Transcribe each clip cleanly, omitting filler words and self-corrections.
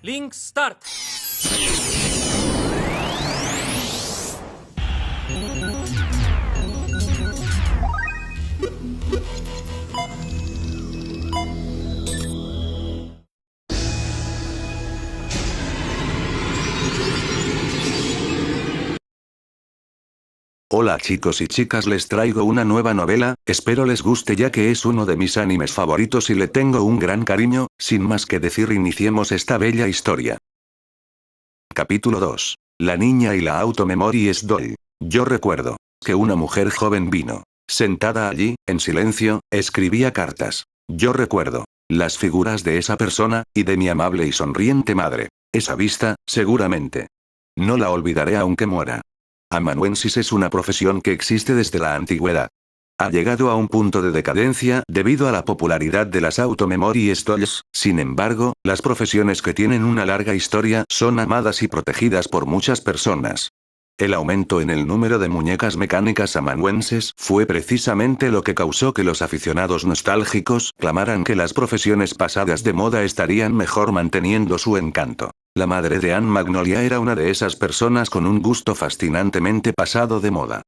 Link Start. Hola chicos y chicas, les traigo una nueva novela, espero les guste ya que es uno de mis animes favoritos y le tengo un gran cariño. Sin más que decir, iniciemos esta bella historia. Capítulo 2. La niña y la Auto-Memories Doll. Yo recuerdo que una mujer joven vino. Sentada allí, en silencio, escribía cartas. Yo recuerdo las figuras de esa persona, y de mi amable y sonriente madre. Esa vista, seguramente. No la olvidaré aunque muera. Amanuensis es una profesión que existe desde la antigüedad. Ha llegado a un punto de decadencia debido a la popularidad de las Auto-Memories Dolls. Sin embargo, las profesiones que tienen una larga historia son amadas y protegidas por muchas personas. El aumento en el número de muñecas mecánicas amanuenses fue precisamente lo que causó que los aficionados nostálgicos clamaran que las profesiones pasadas de moda estarían mejor manteniendo su encanto. La madre de Anne Magnolia era una de esas personas con un gusto fascinantemente pasado de moda.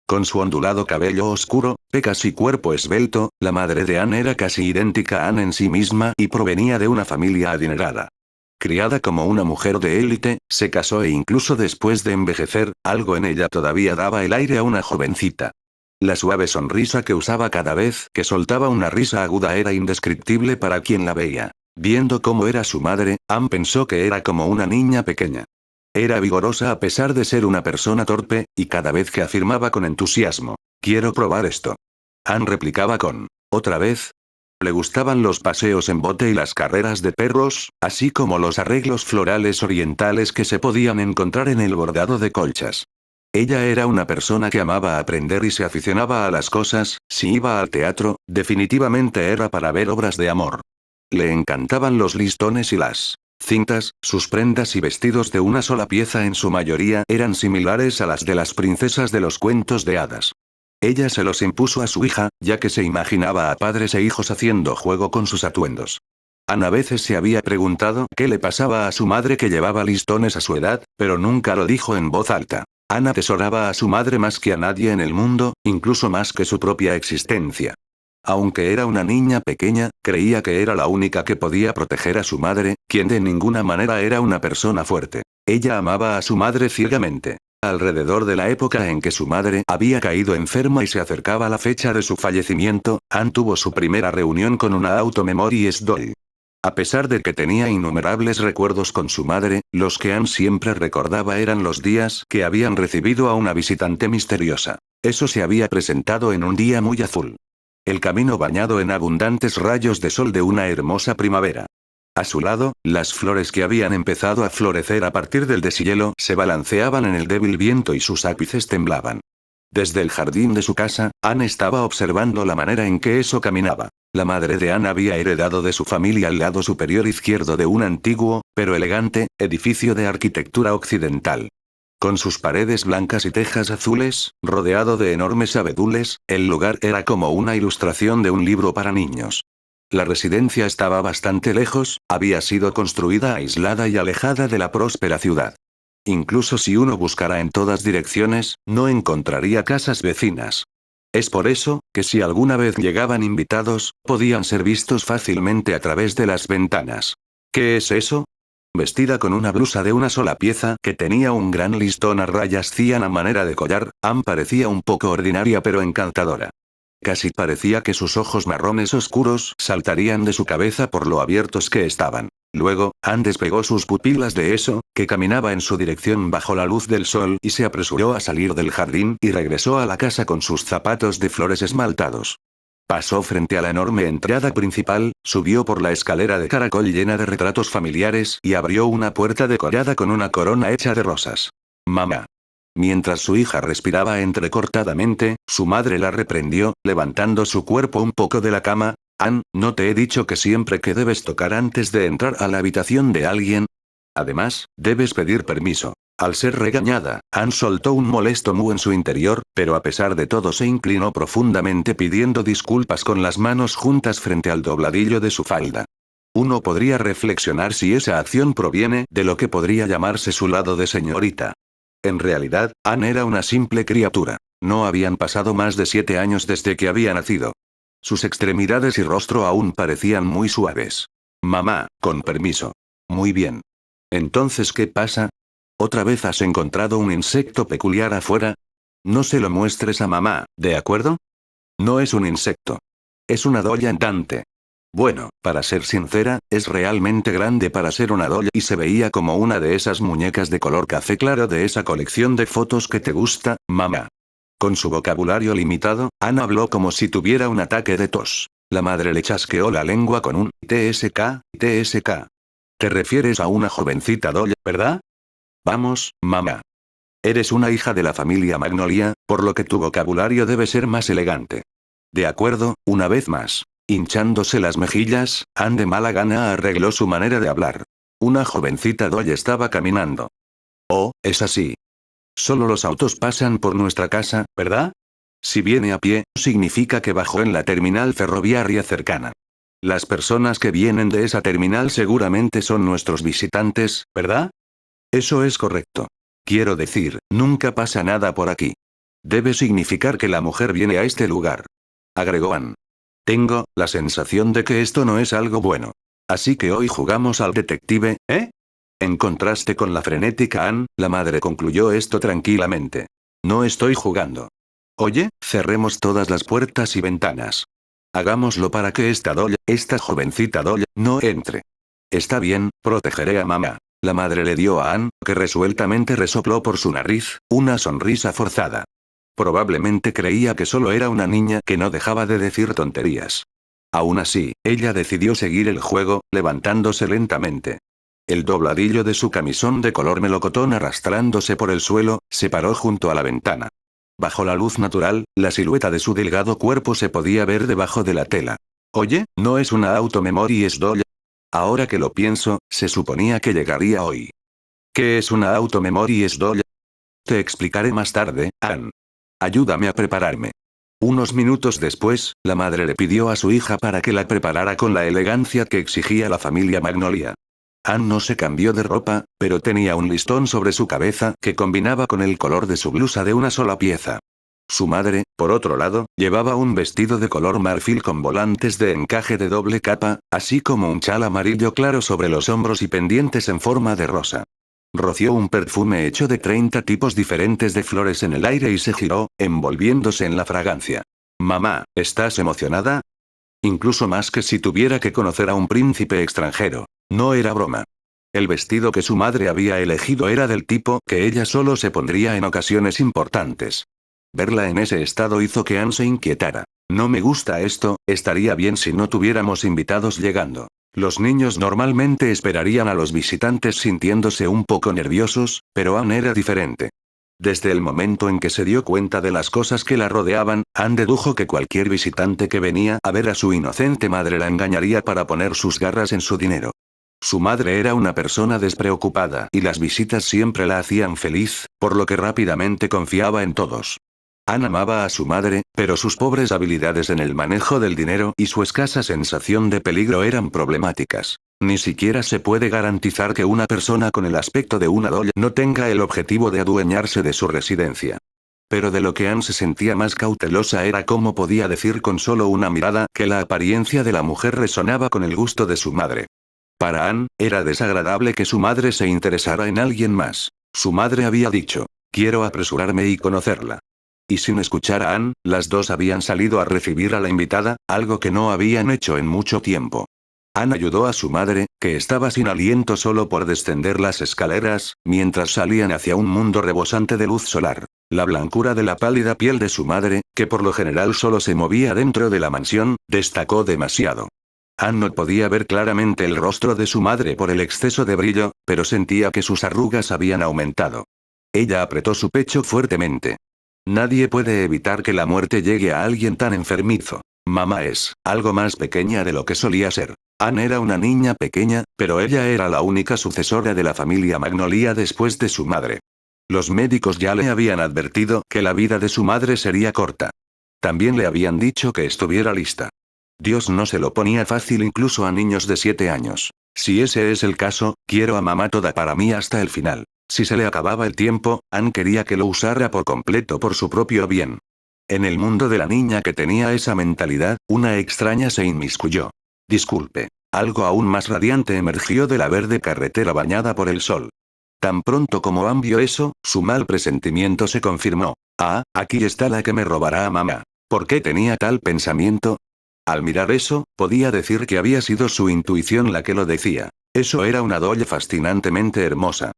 Con su ondulado cabello oscuro, pecas y cuerpo esbelto, la madre de Anne era casi idéntica a Anne en sí misma y provenía de una familia adinerada. Criada como una mujer de élite, se casó e incluso después de envejecer, algo en ella todavía daba el aire a una jovencita. La suave sonrisa que usaba cada vez que soltaba una risa aguda era indescriptible para quien la veía. Viendo cómo era su madre, Anne pensó que era como una niña pequeña. Era vigorosa a pesar de ser una persona torpe, y cada vez que afirmaba con entusiasmo, «Quiero probar esto», Anne replicaba con «¿Otra vez?». Le gustaban los paseos en bote y las carreras de perros, así como los arreglos florales orientales que se podían encontrar en el bordado de colchas. Ella era una persona que amaba aprender y se aficionaba a las cosas. Si iba al teatro, definitivamente era para ver obras de amor. Le encantaban los listones y las cintas. Sus prendas y vestidos de una sola pieza en su mayoría eran similares a las de las princesas de los cuentos de hadas. Ella se los impuso a su hija, ya que se imaginaba a padres e hijos haciendo juego con sus atuendos. Anne a veces se había preguntado qué le pasaba a su madre que llevaba listones a su edad, pero nunca lo dijo en voz alta. Anne atesoraba a su madre más que a nadie en el mundo, incluso más que su propia existencia. Aunque era una niña pequeña, creía que era la única que podía proteger a su madre, quien de ninguna manera era una persona fuerte. Ella amaba a su madre ciegamente. Alrededor de la época en que su madre había caído enferma y se acercaba la fecha de su fallecimiento, Anne tuvo su primera reunión con una Auto-Memories Doll. A pesar de que tenía innumerables recuerdos con su madre, los que Anne siempre recordaba eran los días que habían recibido a una visitante misteriosa. Eso se había presentado en un día muy azul. El camino bañado en abundantes rayos de sol de una hermosa primavera. A su lado, las flores que habían empezado a florecer a partir del deshielo se balanceaban en el débil viento y sus ápices temblaban. Desde el jardín de su casa, Anne estaba observando la manera en que eso caminaba. La madre de Anne había heredado de su familia el lado superior izquierdo de un antiguo, pero elegante, edificio de arquitectura occidental. Con sus paredes blancas y tejas azules, rodeado de enormes abedules, el lugar era como una ilustración de un libro para niños. La residencia estaba bastante lejos, había sido construida aislada y alejada de la próspera ciudad. Incluso si uno buscara en todas direcciones, no encontraría casas vecinas. Es por eso, que si alguna vez llegaban invitados, podían ser vistos fácilmente a través de las ventanas. ¿Qué es eso? Vestida con una blusa de una sola pieza que tenía un gran listón a rayas cian a manera de collar, Anne parecía un poco ordinaria pero encantadora. Casi parecía que sus ojos marrones oscuros saltarían de su cabeza por lo abiertos que estaban. Luego, Anne despegó sus pupilas de eso, que caminaba en su dirección bajo la luz del sol y se apresuró a salir del jardín y regresó a la casa con sus zapatos de flores esmaltados. Pasó frente a la enorme entrada principal, subió por la escalera de caracol llena de retratos familiares y abrió una puerta decorada con una corona hecha de rosas. «Mamá». Mientras su hija respiraba entrecortadamente, su madre la reprendió, levantando su cuerpo un poco de la cama. «Anne, ¿no te he dicho que siempre que debes tocar antes de entrar a la habitación de alguien? Además, debes pedir permiso». Al ser regañada, Anne soltó un molesto mu en su interior, pero a pesar de todo se inclinó profundamente pidiendo disculpas con las manos juntas frente al dobladillo de su falda. Uno podría reflexionar si esa acción proviene de lo que podría llamarse su lado de señorita. En realidad, Anne era una simple criatura. No habían pasado más de 7 años desde que había nacido. Sus extremidades y rostro aún parecían muy suaves. Mamá, con permiso. Muy bien. Entonces, ¿qué pasa? ¿Otra vez has encontrado un insecto peculiar afuera? No se lo muestres a mamá, ¿de acuerdo? No es un insecto. Es una dolla andante. Bueno, para ser sincera, es realmente grande para ser una dolla y se veía como una de esas muñecas de color café claro de esa colección de fotos que te gusta, mamá. Con su vocabulario limitado, Anne habló como si tuviera un ataque de tos. La madre le chasqueó la lengua con un TSK. Te refieres a una jovencita dolla, ¿verdad? Vamos, mamá. Eres una hija de la familia Magnolia, por lo que tu vocabulario debe ser más elegante. De acuerdo, una vez más. Hinchándose las mejillas, Anne de mala gana arregló su manera de hablar. Una jovencita doll estaba caminando. Oh, es así. Solo los autos pasan por nuestra casa, ¿verdad? Si viene a pie, significa que bajó en la terminal ferroviaria cercana. Las personas que vienen de esa terminal seguramente son nuestros visitantes, ¿verdad? Eso es correcto. Quiero decir, nunca pasa nada por aquí. Debe significar que la mujer viene a este lugar. Agregó Anne. Tengo la sensación de que esto no es algo bueno. Así que hoy jugamos al detective, ¿eh? En contraste con la frenética Anne, la madre concluyó esto tranquilamente. No estoy jugando. Oye, cerremos todas las puertas y ventanas. Hagámoslo para que esta jovencita doll, no entre. Está bien, protegeré a mamá. La madre le dio a Anne, que resueltamente resopló por su nariz, una sonrisa forzada. Probablemente creía que solo era una niña que no dejaba de decir tonterías. Aún así, ella decidió seguir el juego, levantándose lentamente. El dobladillo de su camisón de color melocotón arrastrándose por el suelo, se paró junto a la ventana. Bajo la luz natural, la silueta de su delgado cuerpo se podía ver debajo de la tela. Oye, ¿no es una automemories doll? Ahora que lo pienso, se suponía que llegaría hoy. ¿Qué es una automemories doll? Te explicaré más tarde, Anne. Ayúdame a prepararme. Unos minutos después, la madre le pidió a su hija para que la preparara con la elegancia que exigía la familia Magnolia. Anne no se cambió de ropa, pero tenía un listón sobre su cabeza que combinaba con el color de su blusa de una sola pieza. Su madre, por otro lado, llevaba un vestido de color marfil con volantes de encaje de doble capa, así como un chal amarillo claro sobre los hombros y pendientes en forma de rosa. Roció un perfume hecho de 30 tipos diferentes de flores en el aire y se giró, envolviéndose en la fragancia. Mamá, ¿estás emocionada? Incluso más que si tuviera que conocer a un príncipe extranjero. No era broma. El vestido que su madre había elegido era del tipo que ella solo se pondría en ocasiones importantes. Verla en ese estado hizo que Anne se inquietara. No me gusta esto, estaría bien si no tuviéramos invitados llegando. Los niños normalmente esperarían a los visitantes sintiéndose un poco nerviosos, pero Anne era diferente. Desde el momento en que se dio cuenta de las cosas que la rodeaban, Anne dedujo que cualquier visitante que venía a ver a su inocente madre la engañaría para poner sus garras en su dinero. Su madre era una persona despreocupada y las visitas siempre la hacían feliz, por lo que rápidamente confiaba en todos. Anne amaba a su madre, pero sus pobres habilidades en el manejo del dinero y su escasa sensación de peligro eran problemáticas. Ni siquiera se puede garantizar que una persona con el aspecto de una doll no tenga el objetivo de adueñarse de su residencia. Pero de lo que Anne se sentía más cautelosa era cómo podía decir con solo una mirada que la apariencia de la mujer resonaba con el gusto de su madre. Para Anne, era desagradable que su madre se interesara en alguien más. Su madre había dicho, quiero apresurarme y conocerla. Y sin escuchar a Anne, las dos habían salido a recibir a la invitada, algo que no habían hecho en mucho tiempo. Anne ayudó a su madre, que estaba sin aliento solo por descender las escaleras, mientras salían hacia un mundo rebosante de luz solar. La blancura de la pálida piel de su madre, que por lo general solo se movía dentro de la mansión, destacó demasiado. Anne no podía ver claramente el rostro de su madre por el exceso de brillo, pero sentía que sus arrugas habían aumentado. Ella apretó su pecho fuertemente. Nadie puede evitar que la muerte llegue a alguien tan enfermizo. Mamá es algo más pequeña de lo que solía ser. Anne era una niña pequeña, pero ella era la única sucesora de la familia Magnolia después de su madre. Los médicos ya le habían advertido que la vida de su madre sería corta. También le habían dicho que estuviera lista. Dios no se lo ponía fácil incluso a niños de 7 años. Si ese es el caso, quiero a mamá toda para mí hasta el final. Si se le acababa el tiempo, Ann quería que lo usara por completo por su propio bien. En el mundo de la niña que tenía esa mentalidad, una extraña se inmiscuyó. Disculpe. Algo aún más radiante emergió de la verde carretera bañada por el sol. Tan pronto como Ann vio eso, su mal presentimiento se confirmó. Ah, aquí está la que me robará a mamá. ¿Por qué tenía tal pensamiento? Al mirar eso, podía decir que había sido su intuición la que lo decía. Eso era una doll fascinantemente hermosa.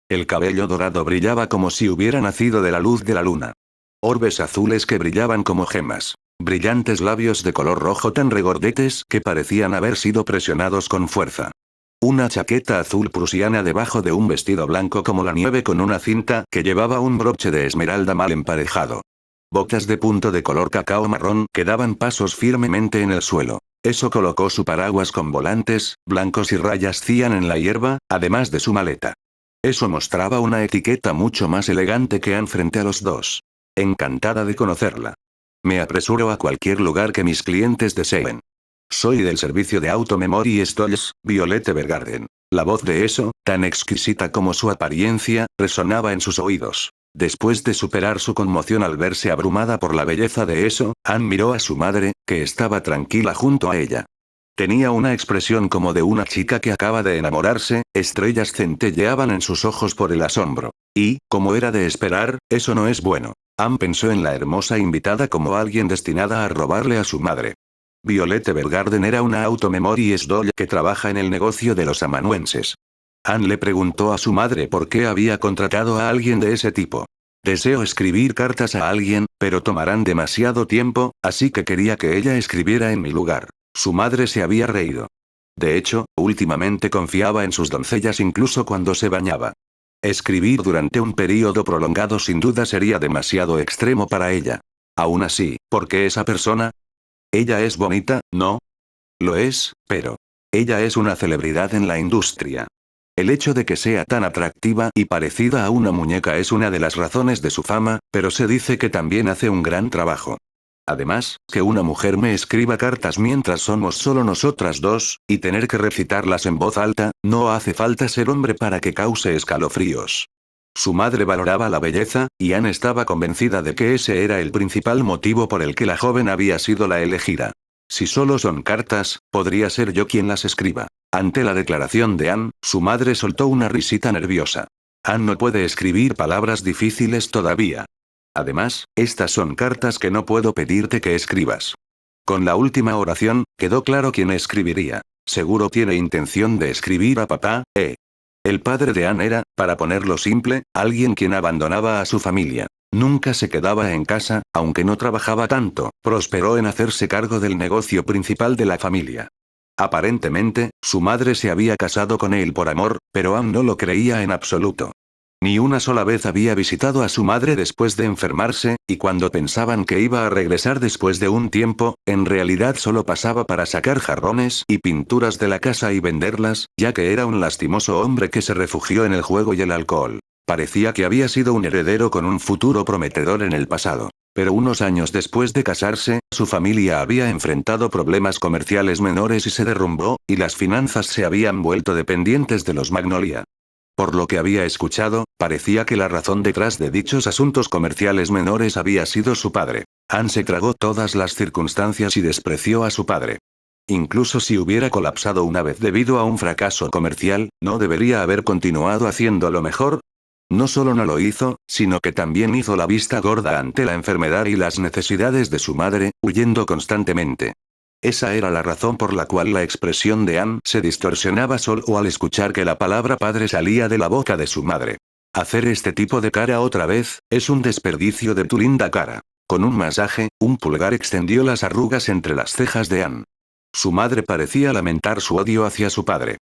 El cabello dorado brillaba como si hubiera nacido de la luz de la luna. Orbes azules que brillaban como gemas. Brillantes labios de color rojo tan regordetes que parecían haber sido presionados con fuerza. Una chaqueta azul prusiana debajo de un vestido blanco como la nieve con una cinta que llevaba un broche de esmeralda mal emparejado. Botas de punto de color cacao marrón que daban pasos firmemente en el suelo. Eso colocó su paraguas con volantes, blancos y rayas cian en la hierba, además de su maleta. Eso mostraba una etiqueta mucho más elegante que Ann frente a los dos. Encantada de conocerla. Me apresuro a cualquier lugar que mis clientes deseen. Soy del servicio de Auto Memory Stolz, Violette Evergarden. La voz de eso, tan exquisita como su apariencia, resonaba en sus oídos. Después de superar su conmoción al verse abrumada por la belleza de eso, Ann miró a su madre, que estaba tranquila junto a ella. Tenía una expresión como de una chica que acaba de enamorarse, estrellas centelleaban en sus ojos por el asombro. Y, como era de esperar, eso no es bueno. Ann pensó en la hermosa invitada como alguien destinada a robarle a su madre. Violette Evergarden era una Auto Memory doll que trabaja en el negocio de los amanuenses. Ann le preguntó a su madre por qué había contratado a alguien de ese tipo. Deseo escribir cartas a alguien, pero tomarán demasiado tiempo, así que quería que ella escribiera en mi lugar. Su madre se había reído. De hecho, últimamente confiaba en sus doncellas incluso cuando se bañaba. Escribir durante un período prolongado sin duda sería demasiado extremo para ella. Aún así, ¿por qué esa persona? Ella es bonita, ¿no? Lo es, pero ella es una celebridad en la industria. El hecho de que sea tan atractiva y parecida a una muñeca es una de las razones de su fama, pero se dice que también hace un gran trabajo. Además, que una mujer me escriba cartas mientras somos solo nosotras dos, y tener que recitarlas en voz alta, no hace falta ser hombre para que cause escalofríos. Su madre valoraba la belleza, y Ann estaba convencida de que ese era el principal motivo por el que la joven había sido la elegida. Si solo son cartas, podría ser yo quien las escriba. Ante la declaración de Ann, su madre soltó una risita nerviosa. Ann no puede escribir palabras difíciles todavía. Además, estas son cartas que no puedo pedirte que escribas. Con la última oración, quedó claro quién escribiría. Seguro tiene intención de escribir a papá, ¿eh? El padre de Ann era, para ponerlo simple, alguien quien abandonaba a su familia. Nunca se quedaba en casa, aunque no trabajaba tanto, prosperó en hacerse cargo del negocio principal de la familia. Aparentemente, su madre se había casado con él por amor, pero Ann no lo creía en absoluto. Ni una sola vez había visitado a su madre después de enfermarse, y cuando pensaban que iba a regresar después de un tiempo, en realidad solo pasaba para sacar jarrones y pinturas de la casa y venderlas, ya que era un lastimoso hombre que se refugió en el juego y el alcohol. Parecía que había sido un heredero con un futuro prometedor en el pasado. Pero unos años después de casarse, su familia había enfrentado problemas comerciales menores y se derrumbó, y las finanzas se habían vuelto dependientes de los Magnolia. Por lo que había escuchado, parecía que la razón detrás de dichos asuntos comerciales menores había sido su padre. Ann se tragó todas las circunstancias y despreció a su padre. Incluso si hubiera colapsado una vez debido a un fracaso comercial, ¿no debería haber continuado haciéndolo mejor? No solo no lo hizo, sino que también hizo la vista gorda ante la enfermedad y las necesidades de su madre, huyendo constantemente. Esa era la razón por la cual la expresión de Ann se distorsionaba solo al escuchar que la palabra padre salía de la boca de su madre. Hacer este tipo de cara otra vez, es un desperdicio de tu linda cara. Con un masaje, un pulgar extendió las arrugas entre las cejas de Ann. Su madre parecía lamentar su odio hacia su padre.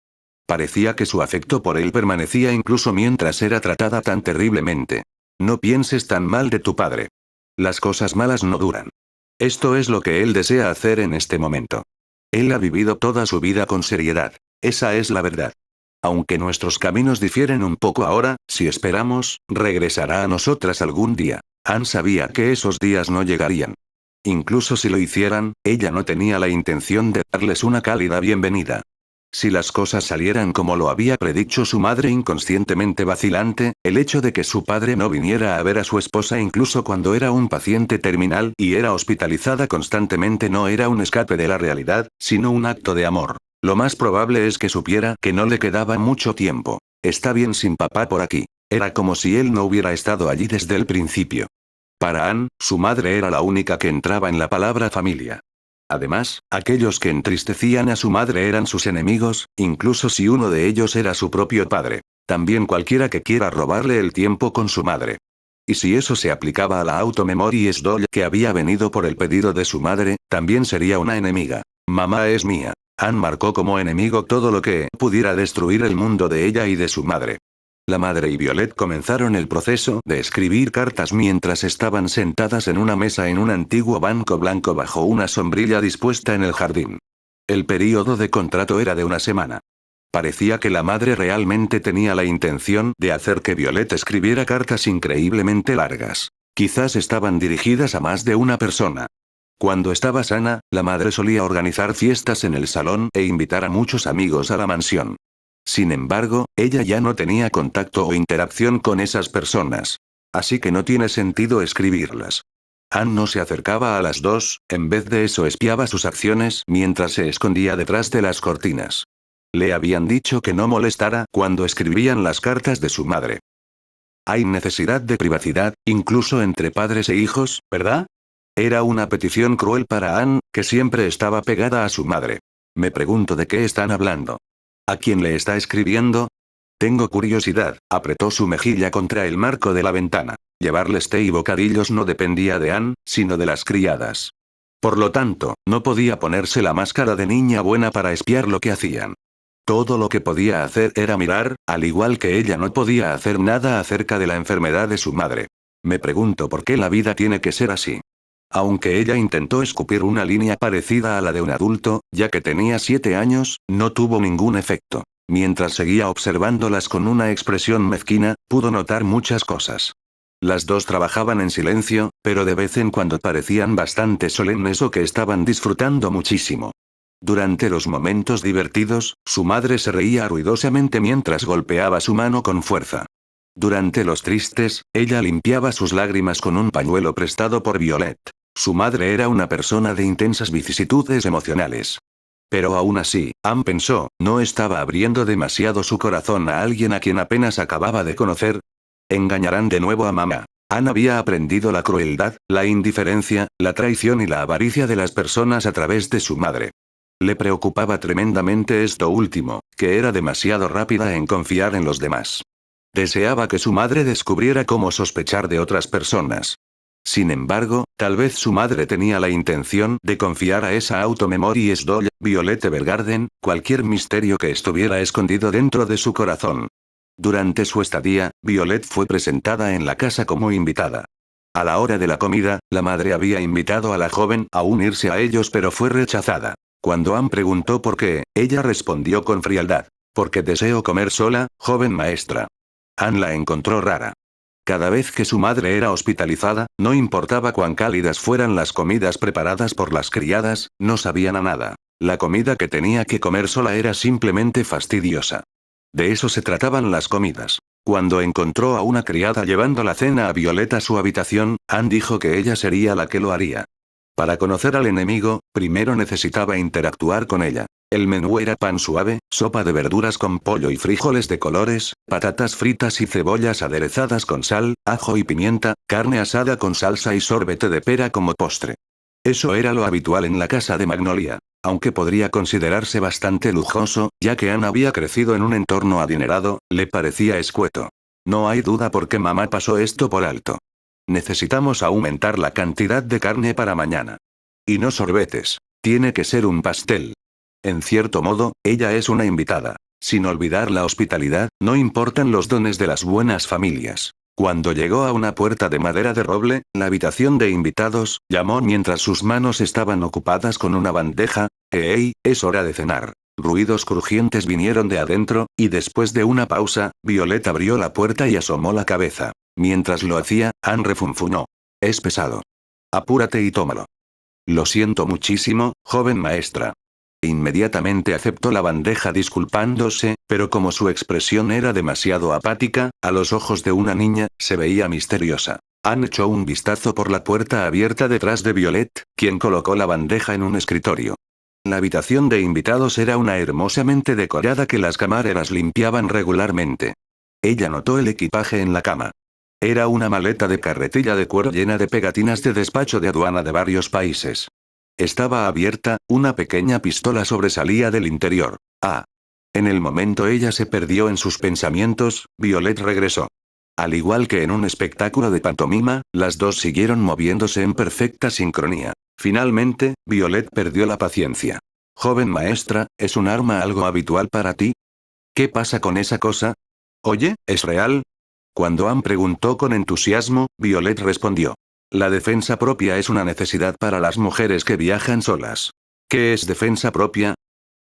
Parecía que su afecto por él permanecía incluso mientras era tratada tan terriblemente. No pienses tan mal de tu padre. Las cosas malas no duran. Esto es lo que él desea hacer en este momento. Él ha vivido toda su vida con seriedad. Esa es la verdad. Aunque nuestros caminos difieren un poco ahora, si esperamos, regresará a nosotras algún día. Ann sabía que esos días no llegarían. Incluso si lo hicieran, ella no tenía la intención de darles una cálida bienvenida. Si las cosas salieran como lo había predicho su madre inconscientemente vacilante, el hecho de que su padre no viniera a ver a su esposa incluso cuando era un paciente terminal y era hospitalizada constantemente no era un escape de la realidad, sino un acto de amor. Lo más probable es que supiera que no le quedaba mucho tiempo. Está bien sin papá por aquí. Era como si él no hubiera estado allí desde el principio. Para Anne, su madre era la única que entraba en la palabra familia. Además, aquellos que entristecían a su madre eran sus enemigos, incluso si uno de ellos era su propio padre. También cualquiera que quiera robarle el tiempo con su madre. Y si eso se aplicaba a la Auto-Memories Doll que había venido por el pedido de su madre, también sería una enemiga. Mamá es mía. Anne marcó como enemigo todo lo que pudiera destruir el mundo de ella y de su madre. La madre y Violet comenzaron el proceso de escribir cartas mientras estaban sentadas en una mesa en un antiguo banco blanco bajo una sombrilla dispuesta en el jardín. El período de contrato era de una semana. Parecía que la madre realmente tenía la intención de hacer que Violet escribiera cartas increíblemente largas. Quizás estaban dirigidas a más de una persona. Cuando estaba sana, la madre solía organizar fiestas en el salón e invitar a muchos amigos a la mansión. Sin embargo, ella ya no tenía contacto o interacción con esas personas. Así que no tiene sentido escribirlas. Anne no se acercaba a las dos, en vez de eso espiaba sus acciones mientras se escondía detrás de las cortinas. Le habían dicho que no molestara cuando escribían las cartas de su madre. Hay necesidad de privacidad, incluso entre padres e hijos, ¿verdad? Era una petición cruel para Anne, que siempre estaba pegada a su madre. Me pregunto de qué están hablando. ¿A quién le está escribiendo? Tengo curiosidad, apretó su mejilla contra el marco de la ventana. Llevarles té y bocadillos no dependía de Anne, sino de las criadas. Por lo tanto, no podía ponerse la máscara de niña buena para espiar lo que hacían. Todo lo que podía hacer era mirar, al igual que ella no podía hacer nada acerca de la enfermedad de su madre. Me pregunto por qué la vida tiene que ser así. Aunque ella intentó escupir una línea parecida a la de un adulto, ya que tenía 7 años, no tuvo ningún efecto. Mientras seguía observándolas con una expresión mezquina, pudo notar muchas cosas. Las dos trabajaban en silencio, pero de vez en cuando parecían bastante solemnes o que estaban disfrutando muchísimo. Durante los momentos divertidos, su madre se reía ruidosamente mientras golpeaba su mano con fuerza. Durante los tristes, ella limpiaba sus lágrimas con un pañuelo prestado por Violet. Su madre era una persona de intensas vicisitudes emocionales. Pero aún así, Anne pensó, ¿no estaba abriendo demasiado su corazón a alguien a quien apenas acababa de conocer? Engañarán de nuevo a mamá. Anne había aprendido la crueldad, la indiferencia, la traición y la avaricia de las personas a través de su madre. Le preocupaba tremendamente esto último, que era demasiado rápida en confiar en los demás. Deseaba que su madre descubriera cómo sospechar de otras personas. Sin embargo, tal vez su madre tenía la intención de confiar a esa Auto-Memories Doll, Violet Evergarden, cualquier misterio que estuviera escondido dentro de su corazón. Durante su estadía, Violet fue presentada en la casa como invitada. A la hora de la comida, la madre había invitado a la joven a unirse a ellos pero fue rechazada. Cuando Anne preguntó por qué, ella respondió con frialdad. Porque deseo comer sola, joven maestra. Anne la encontró rara. Cada vez que su madre era hospitalizada, no importaba cuán cálidas fueran las comidas preparadas por las criadas, no sabían a nada. La comida que tenía que comer sola era simplemente fastidiosa. De eso se trataban las comidas. Cuando encontró a una criada llevando la cena a Violet a su habitación, Anne dijo que ella sería la que lo haría. Para conocer al enemigo, primero necesitaba interactuar con ella. El menú era pan suave, sopa de verduras con pollo y frijoles de colores, patatas fritas y cebollas aderezadas con sal, ajo y pimienta, carne asada con salsa y sorbete de pera como postre. Eso era lo habitual en la casa de Magnolia, aunque podría considerarse bastante lujoso, ya que Anne había crecido en un entorno adinerado, le parecía escueto. No hay duda por qué mamá pasó esto por alto. Necesitamos aumentar la cantidad de carne para mañana. Y no sorbetes. Tiene que ser un pastel. En cierto modo, ella es una invitada. Sin olvidar la hospitalidad, no importan los dones de las buenas familias. Cuando llegó a una puerta de madera de roble, la habitación de invitados, llamó mientras sus manos estaban ocupadas con una bandeja. ¡Hey, es hora de cenar! Ruidos crujientes vinieron de adentro, y después de una pausa, Violet abrió la puerta y asomó la cabeza. Mientras lo hacía, Anne refunfuñó. Es pesado. Apúrate y tómalo. Lo siento muchísimo, joven maestra. Inmediatamente aceptó la bandeja disculpándose, pero como su expresión era demasiado apática, a los ojos de una niña, se veía misteriosa. Anne echó un vistazo por la puerta abierta detrás de Violet, quien colocó la bandeja en un escritorio. La habitación de invitados era una hermosamente decorada que las camareras limpiaban regularmente. Ella notó el equipaje en la cama. Era una maleta de carretilla de cuero llena de pegatinas de despacho de aduana de varios países. Estaba abierta, una pequeña pistola sobresalía del interior. En el momento ella se perdió en sus pensamientos, Violet regresó. Al igual que en un espectáculo de pantomima, las dos siguieron moviéndose en perfecta sincronía. Finalmente, Violet perdió la paciencia. Joven maestra, ¿es un arma algo habitual para ti? ¿Qué pasa con esa cosa? Oye, ¿es real? Cuando Anne preguntó con entusiasmo, Violet respondió. La defensa propia es una necesidad para las mujeres que viajan solas. ¿Qué es defensa propia?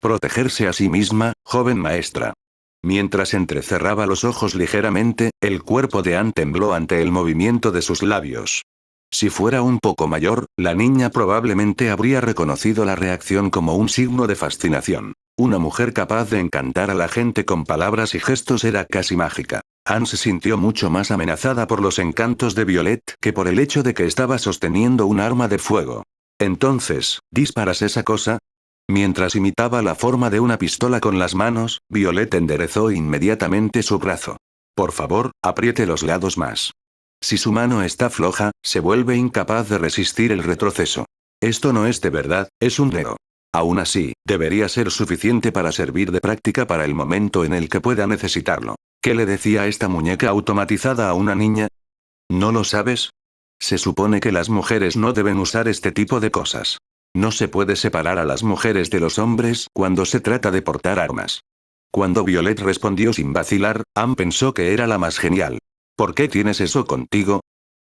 Protegerse a sí misma, joven maestra. Mientras entrecerraba los ojos ligeramente, el cuerpo de Anne tembló ante el movimiento de sus labios. Si fuera un poco mayor, la niña probablemente habría reconocido la reacción como un signo de fascinación. Una mujer capaz de encantar a la gente con palabras y gestos era casi mágica. Anne se sintió mucho más amenazada por los encantos de Violet que por el hecho de que estaba sosteniendo un arma de fuego. Entonces, ¿disparas esa cosa? Mientras imitaba la forma de una pistola con las manos, Violet enderezó inmediatamente su brazo. Por favor, apriete los lados más. Si su mano está floja, se vuelve incapaz de resistir el retroceso. Esto no es de verdad, es un dedo. Aún así, debería ser suficiente para servir de práctica para el momento en el que pueda necesitarlo. ¿Qué le decía esta muñeca automatizada a una niña? ¿No lo sabes? Se supone que las mujeres no deben usar este tipo de cosas. No se puede separar a las mujeres de los hombres cuando se trata de portar armas. Cuando Violet respondió sin vacilar, Anne pensó que era la más genial. ¿Por qué tienes eso contigo?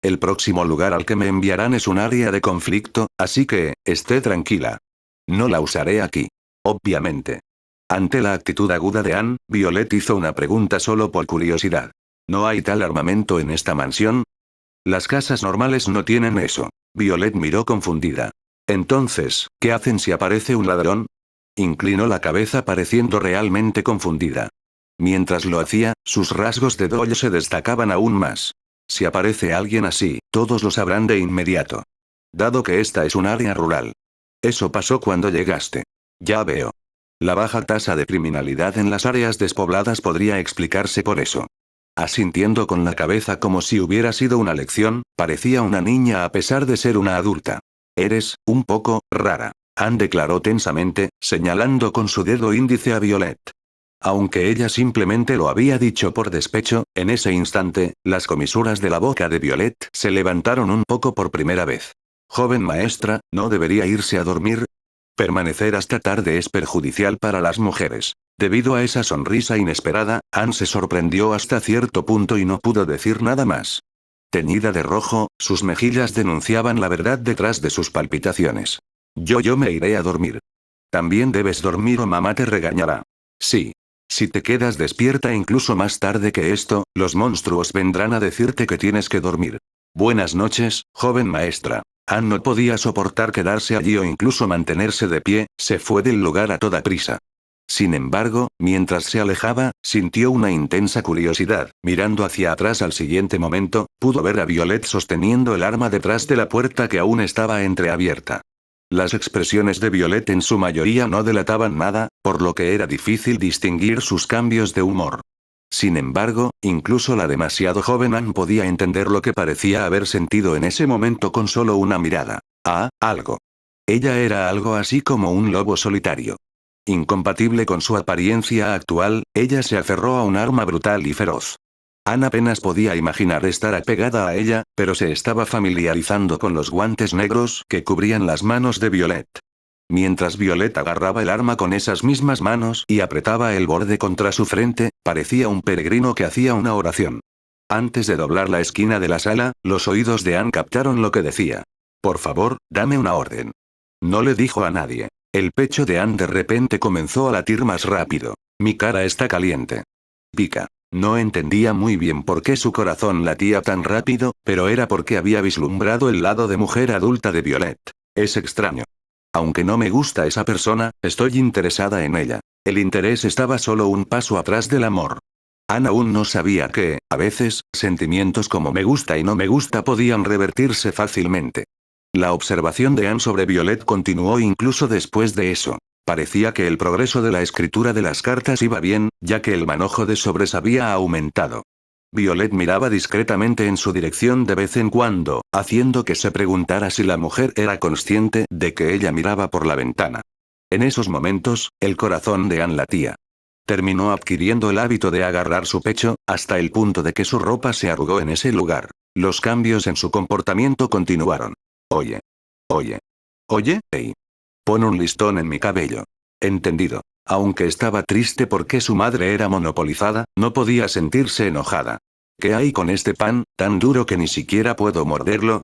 El próximo lugar al que me enviarán es un área de conflicto, así que, esté tranquila. No la usaré aquí. Obviamente. Ante la actitud aguda de Anne, Violet hizo una pregunta solo por curiosidad. ¿No hay tal armamento en esta mansión? Las casas normales no tienen eso. Violet miró confundida. Entonces, ¿qué hacen si aparece un ladrón? Inclinó la cabeza pareciendo realmente confundida. Mientras lo hacía, sus rasgos de doll se destacaban aún más. Si aparece alguien así, todos lo sabrán de inmediato. Dado que esta es un área rural. Eso pasó cuando llegaste. Ya veo. La baja tasa de criminalidad en las áreas despobladas podría explicarse por eso. Asintiendo con la cabeza como si hubiera sido una lección, parecía una niña a pesar de ser una adulta. Eres, un poco, rara. Anne declaró tensamente, señalando con su dedo índice a Violet. Aunque ella simplemente lo había dicho por despecho, en ese instante, las comisuras de la boca de Violet se levantaron un poco por primera vez. Joven maestra, ¿no debería irse a dormir? Permanecer hasta tarde es perjudicial para las mujeres. Debido a esa sonrisa inesperada, Anne se sorprendió hasta cierto punto y no pudo decir nada más. Teñida de rojo, sus mejillas denunciaban la verdad detrás de sus palpitaciones. Yo me iré a dormir. También debes dormir o mamá te regañará. Sí. Si te quedas despierta incluso más tarde que esto, los monstruos vendrán a decirte que tienes que dormir. Buenas noches, joven maestra. Anne no podía soportar quedarse allí o incluso mantenerse de pie, se fue del lugar a toda prisa. Sin embargo, mientras se alejaba, sintió una intensa curiosidad. Mirando hacia atrás al siguiente momento, pudo ver a Violet sosteniendo el arma detrás de la puerta que aún estaba entreabierta. Las expresiones de Violet en su mayoría no delataban nada, por lo que era difícil distinguir sus cambios de humor. Sin embargo, incluso la demasiado joven Anne podía entender lo que parecía haber sentido en ese momento con solo una mirada. Algo. Ella era algo así como un lobo solitario. Incompatible con su apariencia actual, ella se aferró a un arma brutal y feroz. Anne apenas podía imaginar estar apegada a ella, pero se estaba familiarizando con los guantes negros que cubrían las manos de Violet. Mientras Violet agarraba el arma con esas mismas manos y apretaba el borde contra su frente, parecía un peregrino que hacía una oración. Antes de doblar la esquina de la sala, los oídos de Anne captaron lo que decía. Por favor, dame una orden. No le dijo a nadie. El pecho de Anne de repente comenzó a latir más rápido. Mi cara está caliente. Pica. No entendía muy bien por qué su corazón latía tan rápido, pero era porque había vislumbrado el lado de mujer adulta de Violet. Es extraño. Aunque no me gusta esa persona, estoy interesada en ella. El interés estaba solo un paso atrás del amor. Anne aún no sabía que, a veces, sentimientos como me gusta y no me gusta podían revertirse fácilmente. La observación de Anne sobre Violet continuó incluso después de eso. Parecía que el progreso de la escritura de las cartas iba bien, ya que el manojo de sobres había aumentado. Violet miraba discretamente en su dirección de vez en cuando, haciendo que se preguntara si la mujer era consciente de que ella miraba por la ventana. En esos momentos, el corazón de Anne latía. Terminó adquiriendo el hábito de agarrar su pecho, hasta el punto de que su ropa se arrugó en ese lugar. Los cambios en su comportamiento continuaron. Oye. Oye. Oye, hey. Pon un listón en mi cabello. Entendido. Aunque estaba triste porque su madre era monopolizada, no podía sentirse enojada. ¿Qué hay con este pan, tan duro que ni siquiera puedo morderlo?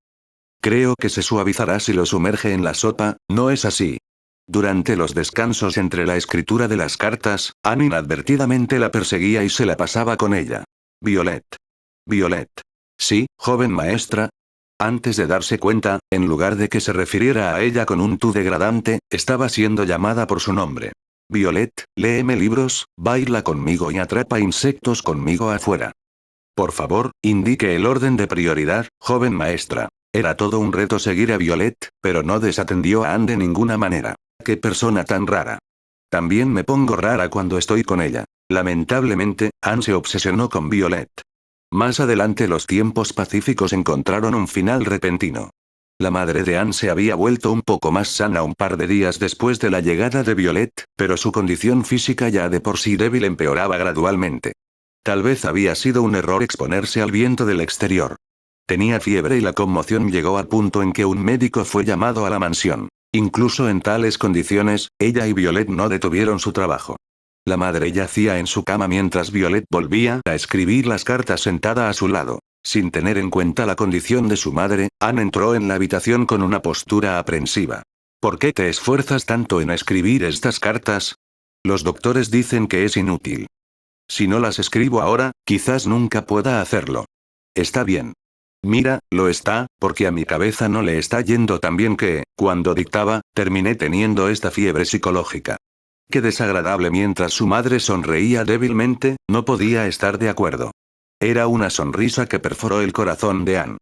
Creo que se suavizará si lo sumerge en la sopa, ¿no es así? Durante los descansos entre la escritura de las cartas, Anne inadvertidamente la perseguía y se la pasaba con ella. Violet. Violet. Sí, joven maestra. Antes de darse cuenta, en lugar de que se refiriera a ella con un tú degradante, estaba siendo llamada por su nombre. Violet, léeme libros, baila conmigo y atrapa insectos conmigo afuera. Por favor, indique el orden de prioridad, joven maestra. Era todo un reto seguir a Violet, pero no desatendió a Anne de ninguna manera. ¡Qué persona tan rara! También me pongo rara cuando estoy con ella. Lamentablemente, Anne se obsesionó con Violet. Más adelante los tiempos pacíficos encontraron un final repentino. La madre de Anne se había vuelto un poco más sana un par de días después de la llegada de Violet, pero su condición física ya de por sí débil empeoraba gradualmente. Tal vez había sido un error exponerse al viento del exterior. Tenía fiebre y la conmoción llegó al punto en que un médico fue llamado a la mansión. Incluso en tales condiciones, ella y Violet no detuvieron su trabajo. La madre yacía en su cama mientras Violet volvía a escribir las cartas sentada a su lado. Sin tener en cuenta la condición de su madre, Anne entró en la habitación con una postura aprensiva. ¿Por qué te esfuerzas tanto en escribir estas cartas? Los doctores dicen que es inútil. Si no las escribo ahora, quizás nunca pueda hacerlo. Está bien. Mira, lo está, porque a mi cabeza no le está yendo tan bien que, cuando dictaba, terminé teniendo esta fiebre psicológica. Qué desagradable. Mientras su madre sonreía débilmente, no podía estar de acuerdo. Era una sonrisa que perforó el corazón de Anne.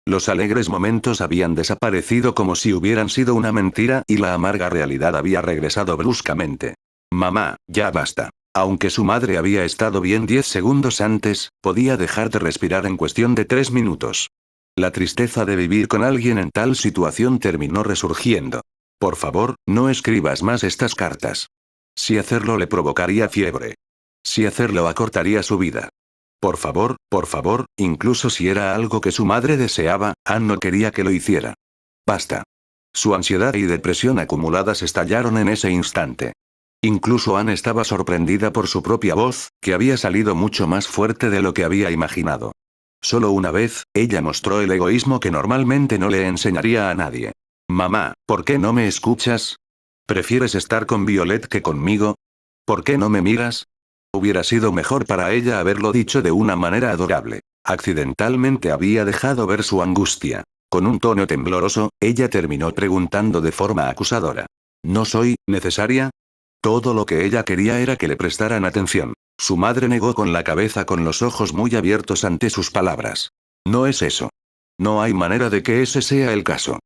Los alegres momentos habían desaparecido como si hubieran sido una mentira y la amarga realidad había regresado bruscamente. Mamá, ya basta. Aunque su madre había estado bien 10 segundos antes, podía dejar de respirar en cuestión de 3 minutos. La tristeza de vivir con alguien en tal situación terminó resurgiendo. Por favor, no escribas más estas cartas. Si hacerlo le provocaría fiebre. Si hacerlo acortaría su vida. Por favor, incluso si era algo que su madre deseaba, Anne no quería que lo hiciera. Basta. Su ansiedad y depresión acumuladas estallaron en ese instante. Incluso Anne estaba sorprendida por su propia voz, que había salido mucho más fuerte de lo que había imaginado. Solo una vez, ella mostró el egoísmo que normalmente no le enseñaría a nadie. Mamá, ¿por qué no me escuchas? ¿Prefieres estar con Violet que conmigo? ¿Por qué no me miras? Hubiera sido mejor para ella haberlo dicho de una manera adorable. Accidentalmente había dejado ver su angustia. Con un tono tembloroso, ella terminó preguntando de forma acusadora. ¿No soy necesaria? Todo lo que ella quería era que le prestaran atención. Su madre negó con la cabeza con los ojos muy abiertos ante sus palabras. No es eso. No hay manera de que ese sea el caso.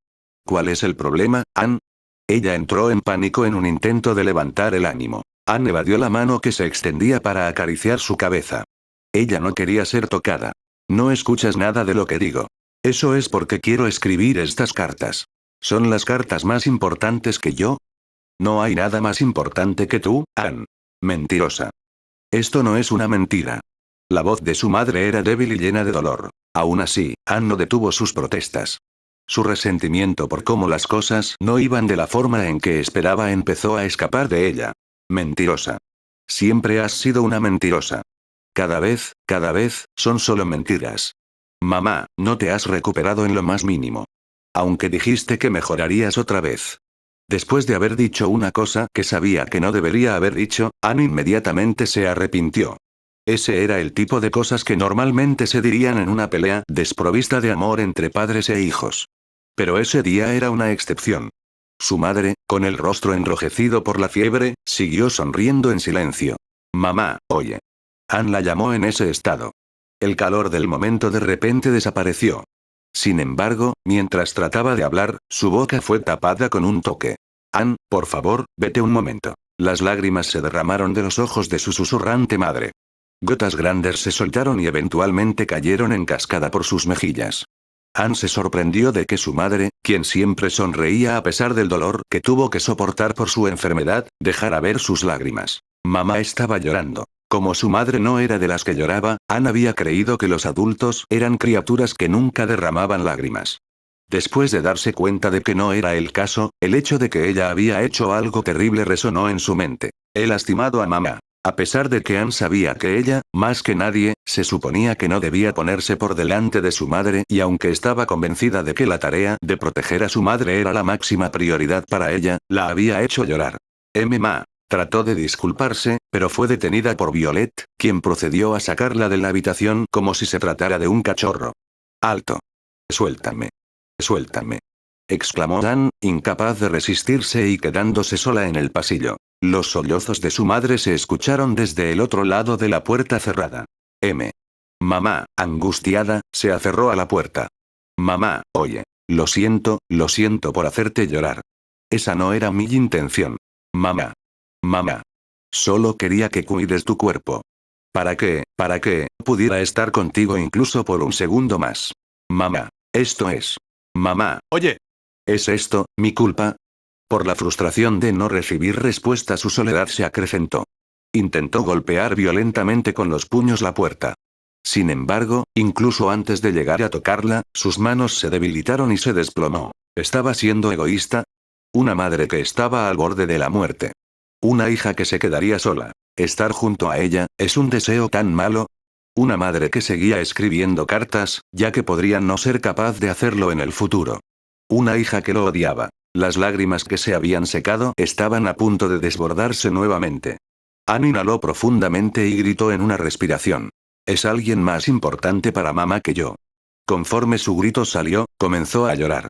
¿Cuál es el problema, Anne? Ella entró en pánico en un intento de levantar el ánimo. Anne evadió la mano que se extendía para acariciar su cabeza. Ella no quería ser tocada. No escuchas nada de lo que digo. Eso es porque quiero escribir estas cartas. ¿Son las cartas más importantes que yo? No hay nada más importante que tú, Anne. Mentirosa. Esto no es una mentira. La voz de su madre era débil y llena de dolor. Aún así, Anne no detuvo sus protestas. Su resentimiento por cómo las cosas no iban de la forma en que esperaba empezó a escapar de ella. Mentirosa. Siempre has sido una mentirosa. Cada vez, son solo mentiras. Mamá, no te has recuperado en lo más mínimo. Aunque dijiste que mejorarías otra vez. Después de haber dicho una cosa que sabía que no debería haber dicho, Anne inmediatamente se arrepintió. Ese era el tipo de cosas que normalmente se dirían en una pelea desprovista de amor entre padres e hijos. Pero ese día era una excepción. Su madre, con el rostro enrojecido por la fiebre, siguió sonriendo en silencio. Mamá, oye. Anne la llamó en ese estado. El calor del momento de repente desapareció. Sin embargo, mientras trataba de hablar, su boca fue tapada con un toque. Anne, por favor, vete un momento. Las lágrimas se derramaron de los ojos de su susurrante madre. Gotas grandes se soltaron y eventualmente cayeron en cascada por sus mejillas. Anne se sorprendió de que su madre, quien siempre sonreía a pesar del dolor que tuvo que soportar por su enfermedad, dejara ver sus lágrimas. Mamá estaba llorando. Como su madre no era de las que lloraba, Anne había creído que los adultos eran criaturas que nunca derramaban lágrimas. Después de darse cuenta de que no era el caso, el hecho de que ella había hecho algo terrible resonó en su mente. He lastimado a mamá. A pesar de que Anne sabía que ella, más que nadie, se suponía que no debía ponerse por delante de su madre y aunque estaba convencida de que la tarea de proteger a su madre era la máxima prioridad para ella, la había hecho llorar. Ma. Trató de disculparse, pero fue detenida por Violet, quien procedió a sacarla de la habitación como si se tratara de un cachorro. ¡Alto! Suéltame. Suéltame. Exclamó Anne, incapaz de resistirse y quedándose sola en el pasillo. Los sollozos de su madre se escucharon desde el otro lado de la puerta cerrada. Mamá, angustiada, se aferró a la puerta. Mamá, oye. Lo siento por hacerte llorar. Esa no era mi intención. Mamá. Mamá. Solo quería que cuides tu cuerpo. Para que pudiera estar contigo incluso por un segundo más. Mamá. Esto es. Mamá. Oye. ¿Es esto, mi culpa? Por la frustración de no recibir respuesta su soledad se acrecentó. Intentó golpear violentamente con los puños la puerta. Sin embargo, incluso antes de llegar a tocarla, sus manos se debilitaron y se desplomó. ¿Estaba siendo egoísta? Una madre que estaba al borde de la muerte. Una hija que se quedaría sola. Estar junto a ella, ¿es un deseo tan malo? Una madre que seguía escribiendo cartas, ya que podría no ser capaz de hacerlo en el futuro. Una hija que lo odiaba. Las lágrimas que se habían secado estaban a punto de desbordarse nuevamente. Anne inhaló profundamente y gritó en una respiración. Es alguien más importante para mamá que yo. Conforme su grito salió, comenzó a llorar.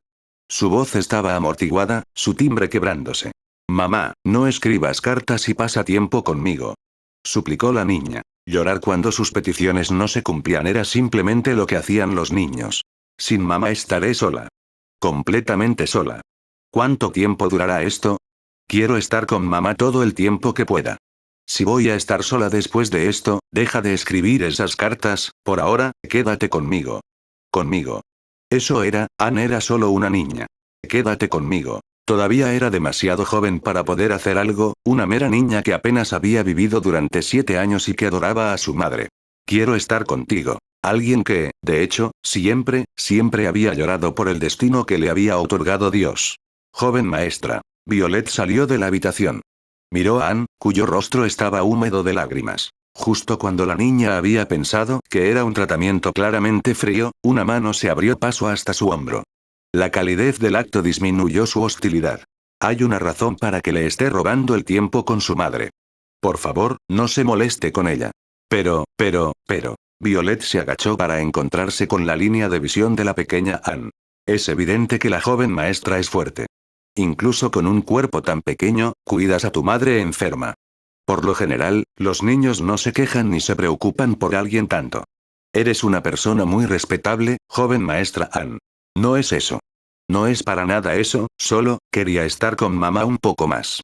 Su voz estaba amortiguada, su timbre quebrándose. Mamá, no escribas cartas y pasa tiempo conmigo. Suplicó la niña. Llorar cuando sus peticiones no se cumplían era simplemente lo que hacían los niños. Sin mamá estaré sola. Completamente sola. ¿Cuánto tiempo durará esto? Quiero estar con mamá todo el tiempo que pueda. Si voy a estar sola después de esto, deja de escribir esas cartas, por ahora, quédate conmigo. Conmigo. Eso era, Anne era solo una niña. Quédate conmigo. Todavía era demasiado joven para poder hacer algo, una mera niña que apenas había vivido durante 7 años y que adoraba a su madre. Quiero estar contigo. Alguien que, de hecho, siempre había llorado por el destino que le había otorgado Dios. Joven maestra. Violet salió de la habitación. Miró a Anne, cuyo rostro estaba húmedo de lágrimas. Justo cuando la niña había pensado que era un tratamiento claramente frío, una mano se abrió paso hasta su hombro. La calidez del acto disminuyó su hostilidad. Hay una razón para que le esté robando el tiempo con su madre. Por favor, no se moleste con ella. Pero. Violet se agachó para encontrarse con la línea de visión de la pequeña Anne. Es evidente que la joven maestra es fuerte. Incluso con un cuerpo tan pequeño, cuidas a tu madre enferma. Por lo general, los niños no se quejan ni se preocupan por alguien tanto. Eres una persona muy respetable, joven maestra Anne. No es eso. No es para nada eso, solo, quería estar con mamá un poco más.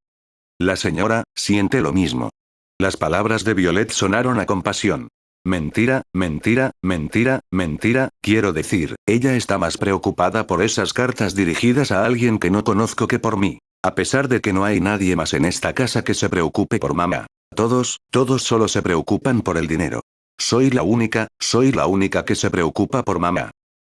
La señora, siente lo mismo. Las palabras de Violet sonaron a compasión. Mentira, quiero decir, ella está más preocupada por esas cartas dirigidas a alguien que no conozco que por mí. A pesar de que no hay nadie más en esta casa que se preocupe por mamá. Todos solo se preocupan por el dinero. Soy la única que se preocupa por mamá.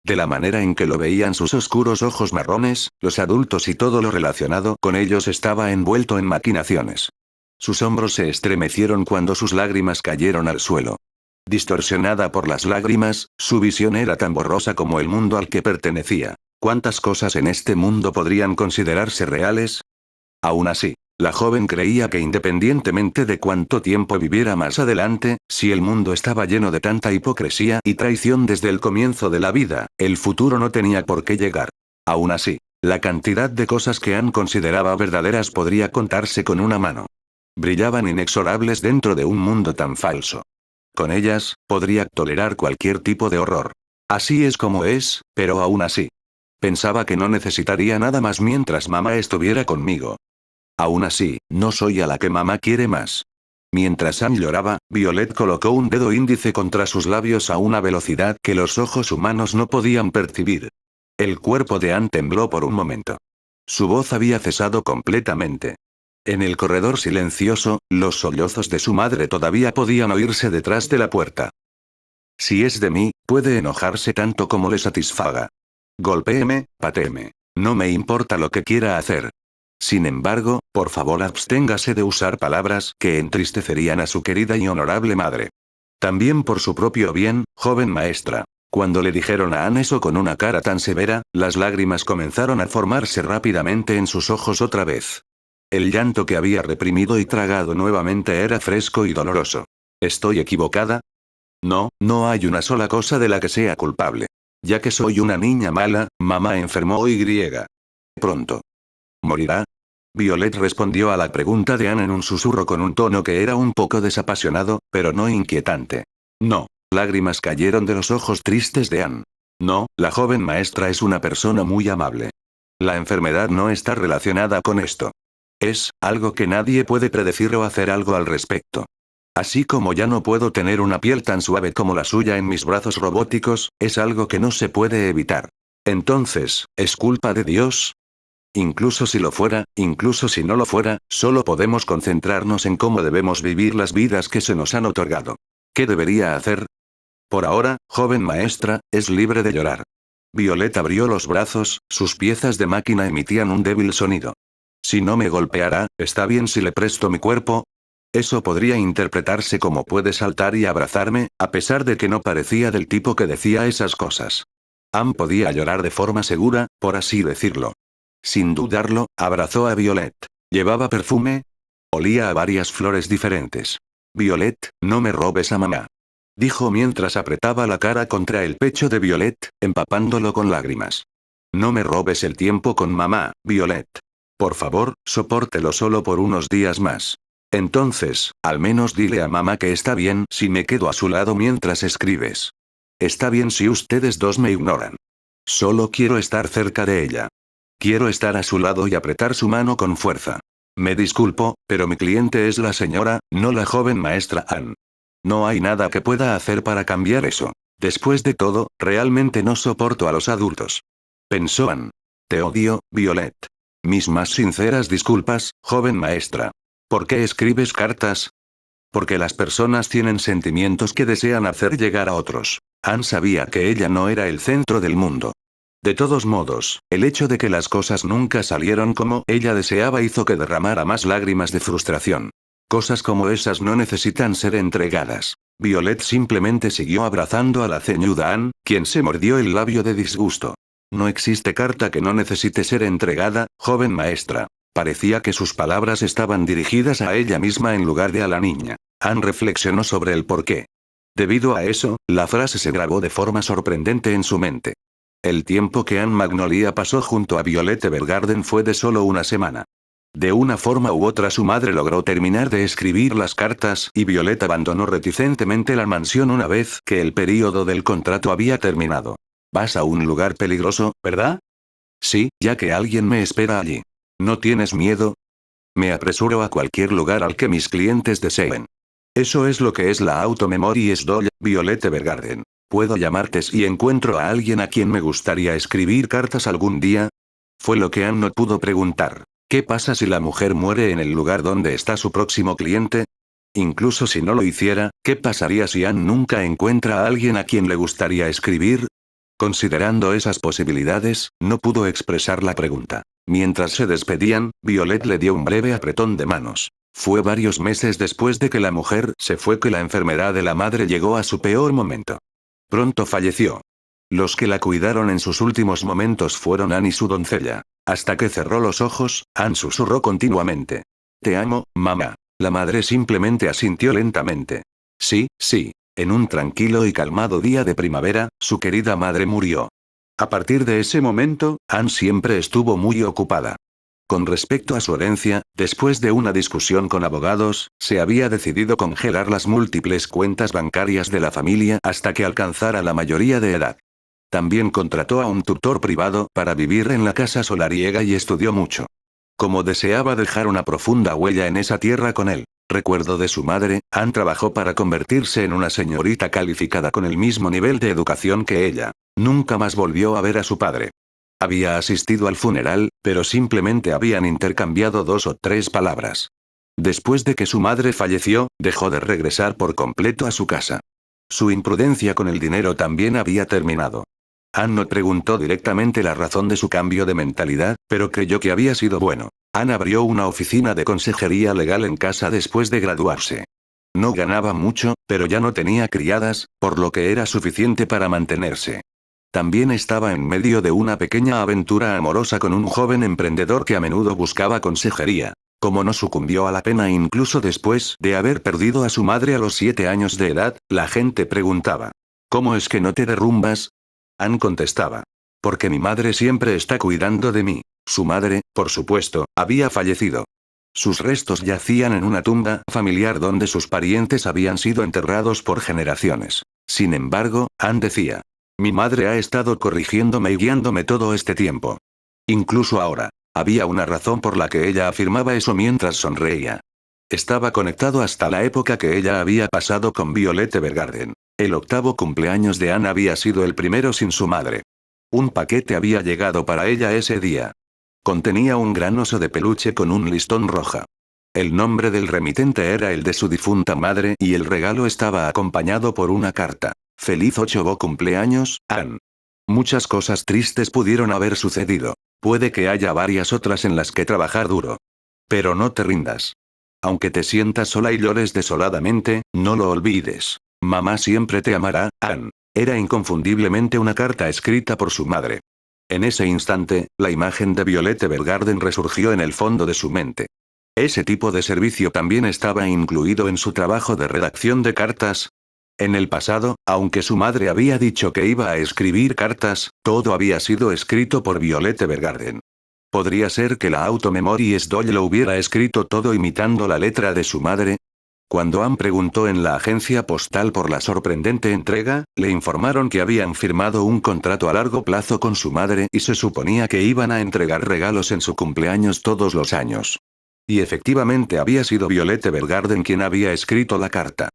De la manera en que lo veían sus oscuros ojos marrones, los adultos y todo lo relacionado con ellos estaba envuelto en maquinaciones. Sus hombros se estremecieron cuando sus lágrimas cayeron al suelo. Distorsionada por las lágrimas, su visión era tan borrosa como el mundo al que pertenecía. ¿Cuántas cosas en este mundo podrían considerarse reales? Aún así, la joven creía que independientemente de cuánto tiempo viviera más adelante, si el mundo estaba lleno de tanta hipocresía y traición desde el comienzo de la vida, el futuro no tenía por qué llegar. Aún así, la cantidad de cosas que Anne consideraba verdaderas podría contarse con una mano. Brillaban inexorables dentro de un mundo tan falso. Con ellas, podría tolerar cualquier tipo de horror. Así es como es, pero aún así. Pensaba que no necesitaría nada más mientras mamá estuviera conmigo. Aún así, no soy a la que mamá quiere más. Mientras Anne lloraba, Violet colocó un dedo índice contra sus labios a una velocidad que los ojos humanos no podían percibir. El cuerpo de Anne tembló por un momento. Su voz había cesado completamente. En el corredor silencioso, los sollozos de su madre todavía podían oírse detrás de la puerta. Si es de mí, puede enojarse tanto como le satisfaga. Golpéeme, patéeme. No me importa lo que quiera hacer. Sin embargo, por favor absténgase de usar palabras que entristecerían a su querida y honorable madre. También por su propio bien, joven maestra. Cuando le dijeron a Anne eso con una cara tan severa, las lágrimas comenzaron a formarse rápidamente en sus ojos otra vez. El llanto que había reprimido y tragado nuevamente era fresco y doloroso. ¿Estoy equivocada? No, no hay una sola cosa de la que sea culpable. Ya que soy una niña mala, mamá enfermó y griega. Pronto. ¿Morirá? Violet respondió a la pregunta de Anne en un susurro con un tono que era un poco desapasionado, pero no inquietante. No. Lágrimas cayeron de los ojos tristes de Anne. No, la joven maestra es una persona muy amable. La enfermedad no está relacionada con esto. Es algo que nadie puede predecir o hacer algo al respecto. Así como ya no puedo tener una piel tan suave como la suya en mis brazos robóticos, es algo que no se puede evitar. Entonces, ¿es culpa de Dios? Incluso si lo fuera, incluso si no lo fuera, solo podemos concentrarnos en cómo debemos vivir las vidas que se nos han otorgado. ¿Qué debería hacer? Por ahora, joven maestra, es libre de llorar. Violet abrió los brazos, sus piezas de máquina emitían un débil sonido. Si no me golpeará, ¿está bien si le presto mi cuerpo? Eso podría interpretarse como puede saltar y abrazarme, a pesar de que no parecía del tipo que decía esas cosas. Anne podía llorar de forma segura, por así decirlo. Sin dudarlo, abrazó a Violet. ¿Llevaba perfume? Olía a varias flores diferentes. Violet, no me robes a mamá. Dijo mientras apretaba la cara contra el pecho de Violet, empapándolo con lágrimas. No me robes el tiempo con mamá, Violet. Por favor, sopórtelo solo por unos días más. Entonces, al menos dile a mamá que está bien si me quedo a su lado mientras escribes. Está bien si ustedes dos me ignoran. Solo quiero estar cerca de ella. Quiero estar a su lado y apretar su mano con fuerza. Me disculpo, pero mi cliente es la señora, no la joven maestra Anne. No hay nada que pueda hacer para cambiar eso. Después de todo, realmente no soporto a los adultos. Pensó Anne. Te odio, Violet. Mis más sinceras disculpas, joven maestra. ¿Por qué escribes cartas? Porque las personas tienen sentimientos que desean hacer llegar a otros. Anne sabía que ella no era el centro del mundo. De todos modos, el hecho de que las cosas nunca salieron como ella deseaba hizo que derramara más lágrimas de frustración. Cosas como esas no necesitan ser entregadas. Violet simplemente siguió abrazando a la ceñuda Anne, quien se mordió el labio de disgusto. No existe carta que no necesite ser entregada, joven maestra. Parecía que sus palabras estaban dirigidas a ella misma en lugar de a la niña. Anne reflexionó sobre el porqué. Debido a eso, la frase se grabó de forma sorprendente en su mente. El tiempo que Anne Magnolia pasó junto a Violet Evergarden fue de solo una semana. De una forma u otra su madre logró terminar de escribir las cartas y Violet abandonó reticentemente la mansión una vez que el período del contrato había terminado. Vas a un lugar peligroso, ¿verdad? Sí, ya que alguien me espera allí. ¿No tienes miedo? Me apresuro a cualquier lugar al que mis clientes deseen. Eso es lo que es la Auto-Memory Doll, Violet Evergarden. ¿Puedo llamarte si encuentro a alguien a quien me gustaría escribir cartas algún día? Fue lo que Anne no pudo preguntar. ¿Qué pasa si la mujer muere en el lugar donde está su próximo cliente? Incluso si no lo hiciera, ¿qué pasaría si Anne nunca encuentra a alguien a quien le gustaría escribir? Considerando esas posibilidades, no pudo expresar la pregunta. Mientras se despedían, Violet le dio un breve apretón de manos. Fue varios meses después de que la mujer se fue que la enfermedad de la madre llegó a su peor momento. Pronto falleció. Los que la cuidaron en sus últimos momentos fueron Anne y su doncella. Hasta que cerró los ojos, Anne susurró continuamente. Te amo, mamá. La madre simplemente asintió lentamente. Sí, sí. En un tranquilo y calmado día de primavera, su querida madre murió. A partir de ese momento, Anne siempre estuvo muy ocupada. Con respecto a su herencia, después de una discusión con abogados, se había decidido congelar las múltiples cuentas bancarias de la familia hasta que alcanzara la mayoría de edad. También contrató a un tutor privado para vivir en la casa solariega y estudió mucho. Como deseaba dejar una profunda huella en esa tierra con él, recuerdo de su madre, Anne trabajó para convertirse en una señorita calificada con el mismo nivel de educación que ella. Nunca más volvió a ver a su padre. Había asistido al funeral, pero simplemente habían intercambiado 2 o 3 palabras. Después de que su madre falleció, dejó de regresar por completo a su casa. Su imprudencia con el dinero también había terminado. Anne no preguntó directamente la razón de su cambio de mentalidad, pero creyó que había sido bueno. Anne abrió una oficina de consejería legal en casa después de graduarse. No ganaba mucho, pero ya no tenía criadas, por lo que era suficiente para mantenerse. También estaba en medio de una pequeña aventura amorosa con un joven emprendedor que a menudo buscaba consejería. Como no sucumbió a la pena incluso después de haber perdido a su madre a los 7 años de edad, la gente preguntaba: ¿cómo es que no te derrumbas? Anne contestaba: porque mi madre siempre está cuidando de mí. Su madre, por supuesto, había fallecido. Sus restos yacían en una tumba familiar donde sus parientes habían sido enterrados por generaciones. Sin embargo, Anne decía: mi madre ha estado corrigiéndome y guiándome todo este tiempo. Incluso ahora. Había una razón por la que ella afirmaba eso mientras sonreía. Estaba conectado hasta la época que ella había pasado con Violet Evergarden. El 8º cumpleaños de Anne había sido el primero sin su madre. Un paquete había llegado para ella ese día. Contenía un gran oso de peluche con un listón roja. El nombre del remitente era el de su difunta madre y el regalo estaba acompañado por una carta. Feliz 8º cumpleaños, Anne. Muchas cosas tristes pudieron haber sucedido. Puede que haya varias otras en las que trabajar duro. Pero no te rindas. Aunque te sientas sola y llores desoladamente, no lo olvides. Mamá siempre te amará, Anne. Era inconfundiblemente una carta escrita por su madre. En ese instante, la imagen de Violet Evergarden resurgió en el fondo de su mente. Ese tipo de servicio también estaba incluido en su trabajo de redacción de cartas. En el pasado, aunque su madre había dicho que iba a escribir cartas, todo había sido escrito por Violet Evergarden. ¿Podría ser que la Auto-Memories Doll lo hubiera escrito todo imitando la letra de su madre? Cuando Anne preguntó en la agencia postal por la sorprendente entrega, le informaron que habían firmado un contrato a largo plazo con su madre y se suponía que iban a entregar regalos en su cumpleaños todos los años. Y efectivamente había sido Violet Evergarden quien había escrito la carta.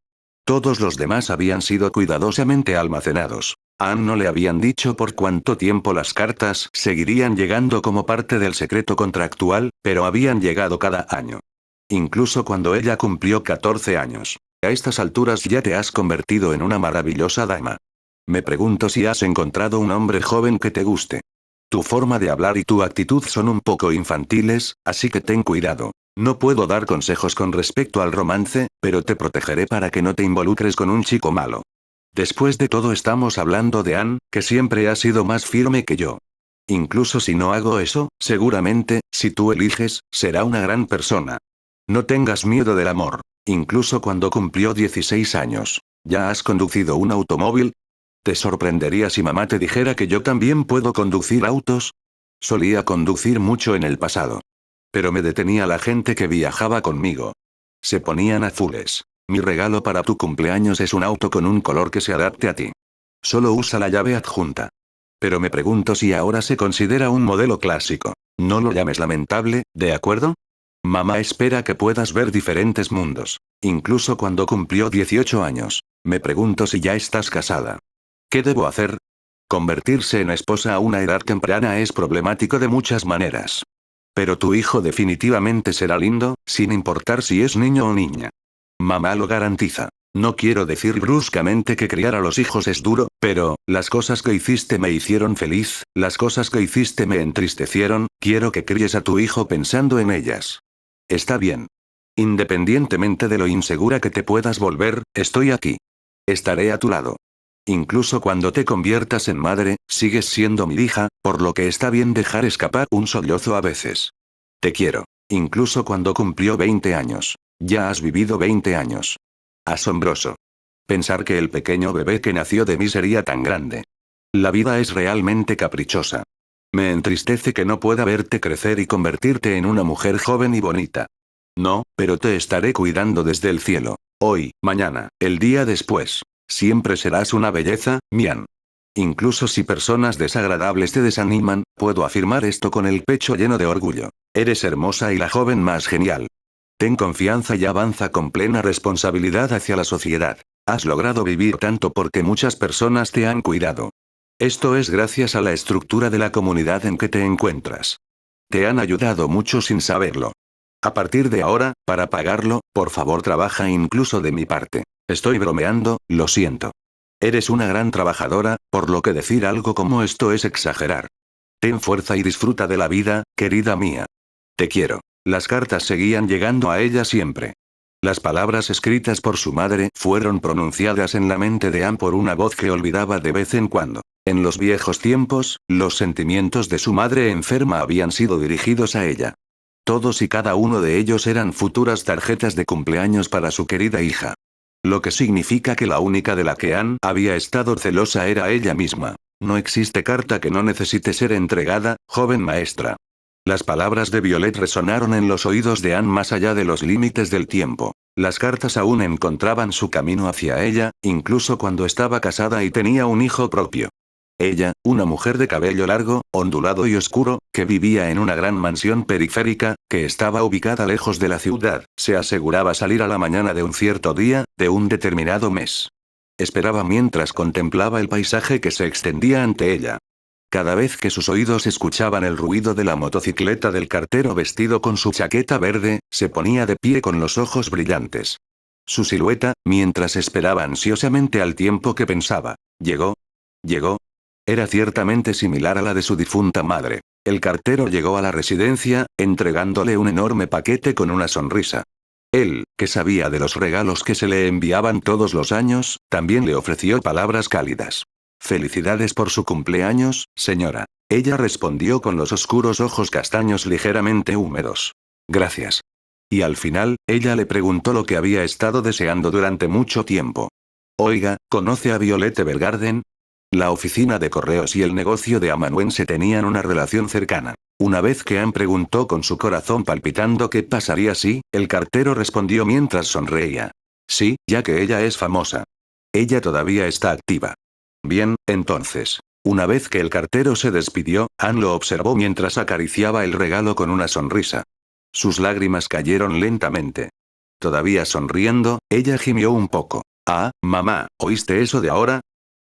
Todos los demás habían sido cuidadosamente almacenados. A Anne no le habían dicho por cuánto tiempo las cartas seguirían llegando como parte del secreto contractual, pero habían llegado cada año. Incluso cuando ella cumplió 14 años. A estas alturas ya te has convertido en una maravillosa dama. Me pregunto si has encontrado un hombre joven que te guste. Tu forma de hablar y tu actitud son un poco infantiles, así que ten cuidado. No puedo dar consejos con respecto al romance, pero te protegeré para que no te involucres con un chico malo. Después de todo estamos hablando de Anne, que siempre ha sido más firme que yo. Incluso si no hago eso, seguramente, si tú eliges, será una gran persona. No tengas miedo del amor. Incluso cuando cumplió 16 años. ¿Ya has conducido un automóvil? ¿Te sorprendería si mamá te dijera que yo también puedo conducir autos? Solía conducir mucho en el pasado. Pero me detenía la gente que viajaba conmigo. Se ponían azules. Mi regalo para tu cumpleaños es un auto con un color que se adapte a ti. Solo usa la llave adjunta. Pero me pregunto si ahora se considera un modelo clásico. No lo llames lamentable, ¿de acuerdo? Mamá espera que puedas ver diferentes mundos. Incluso cuando cumplió 18 años. Me pregunto si ya estás casada. ¿Qué debo hacer? Convertirse en esposa a una edad temprana es problemático de muchas maneras. Pero tu hijo definitivamente será lindo, sin importar si es niño o niña. Mamá lo garantiza. No quiero decir bruscamente que criar a los hijos es duro, pero, las cosas que hiciste me hicieron feliz, las cosas que hiciste me entristecieron, quiero que críes a tu hijo pensando en ellas. Está bien. Independientemente de lo insegura que te puedas volver, estoy aquí. Estaré a tu lado. Incluso cuando te conviertas en madre, sigues siendo mi hija, por lo que está bien dejar escapar un sollozo a veces. Te quiero. Incluso cuando cumplió 20 años. Ya has vivido 20 años. Asombroso. Pensar que el pequeño bebé que nació de mí sería tan grande. La vida es realmente caprichosa. Me entristece que no pueda verte crecer y convertirte en una mujer joven y bonita. No, pero te estaré cuidando desde el cielo. Hoy, mañana, el día después. Siempre serás una belleza, Mian. Incluso si personas desagradables te desaniman, puedo afirmar esto con el pecho lleno de orgullo. Eres hermosa y la joven más genial. Ten confianza y avanza con plena responsabilidad hacia la sociedad. Has logrado vivir tanto porque muchas personas te han cuidado. Esto es gracias a la estructura de la comunidad en que te encuentras. Te han ayudado mucho sin saberlo. A partir de ahora, para pagarlo, por favor trabaja incluso de mi parte. Estoy bromeando, lo siento. Eres una gran trabajadora, por lo que decir algo como esto es exagerar. Ten fuerza y disfruta de la vida, querida mía. Te quiero. Las cartas seguían llegando a ella siempre. Las palabras escritas por su madre fueron pronunciadas en la mente de Anne por una voz que olvidaba de vez en cuando. En los viejos tiempos, los sentimientos de su madre enferma habían sido dirigidos a ella. Todos y cada uno de ellos eran futuras tarjetas de cumpleaños para su querida hija. Lo que significa que la única de la que Anne había estado celosa era ella misma. No existe carta que no necesite ser entregada, joven maestra. Las palabras de Violet resonaron en los oídos de Anne más allá de los límites del tiempo. Las cartas aún encontraban su camino hacia ella, incluso cuando estaba casada y tenía un hijo propio. Ella, una mujer de cabello largo, ondulado y oscuro, que vivía en una gran mansión periférica, que estaba ubicada lejos de la ciudad, se aseguraba salir a la mañana de un cierto día, de un determinado mes. Esperaba mientras contemplaba el paisaje que se extendía ante ella. Cada vez que sus oídos escuchaban el ruido de la motocicleta del cartero vestido con su chaqueta verde, se ponía de pie con los ojos brillantes. Su silueta, mientras esperaba ansiosamente al tiempo que pensaba, llegó. Llegó. Era ciertamente similar a la de su difunta madre. El cartero llegó a la residencia, entregándole un enorme paquete con una sonrisa. Él, que sabía de los regalos que se le enviaban todos los años, también le ofreció palabras cálidas. Felicidades por su cumpleaños, señora. Ella respondió con los oscuros ojos castaños ligeramente húmedos. Gracias. Y al final, ella le preguntó lo que había estado deseando durante mucho tiempo. Oiga, ¿conoce a Violet Evergarden? La oficina de correos y el negocio de amanuense tenían una relación cercana. Una vez que Anne preguntó con su corazón palpitando qué pasaría si, el cartero respondió mientras sonreía. Sí, ya que ella es famosa. Ella todavía está activa. Bien, entonces. Una vez que el cartero se despidió, Anne lo observó mientras acariciaba el regalo con una sonrisa. Sus lágrimas cayeron lentamente. Todavía sonriendo, ella gimió un poco. Ah, mamá, ¿oíste eso de ahora?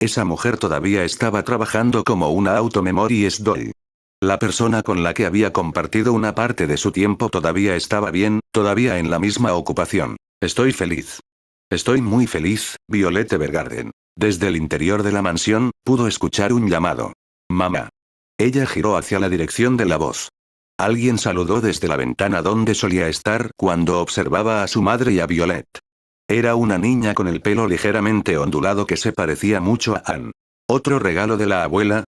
Esa mujer todavía estaba trabajando como una auto-memories doll. La persona con la que había compartido una parte de su tiempo todavía estaba bien, todavía en la misma ocupación. Estoy feliz. Estoy muy feliz, Violet Evergarden. Desde el interior de la mansión, pudo escuchar un llamado. Mamá. Ella giró hacia la dirección de la voz. Alguien saludó desde la ventana donde solía estar cuando observaba a su madre y a Violet. Era una niña con el pelo ligeramente ondulado que se parecía mucho a Anne. ¿Otro regalo de la abuela?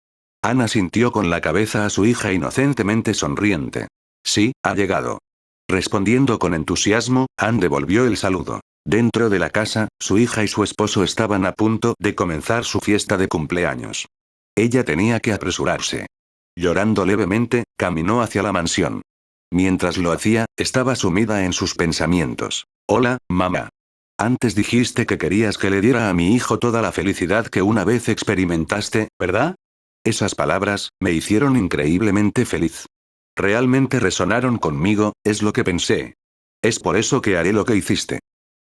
Anne asintió con la cabeza a su hija inocentemente sonriente. Sí, ha llegado. Respondiendo con entusiasmo, Anne devolvió el saludo. Dentro de la casa, su hija y su esposo estaban a punto de comenzar su fiesta de cumpleaños. Ella tenía que apresurarse. Llorando levemente, caminó hacia la mansión. Mientras lo hacía, estaba sumida en sus pensamientos. Hola, mamá. Antes dijiste que querías que le diera a mi hijo toda la felicidad que una vez experimentaste, ¿verdad? Esas palabras, me hicieron increíblemente feliz. Realmente resonaron conmigo, es lo que pensé. Es por eso que haré lo que hiciste.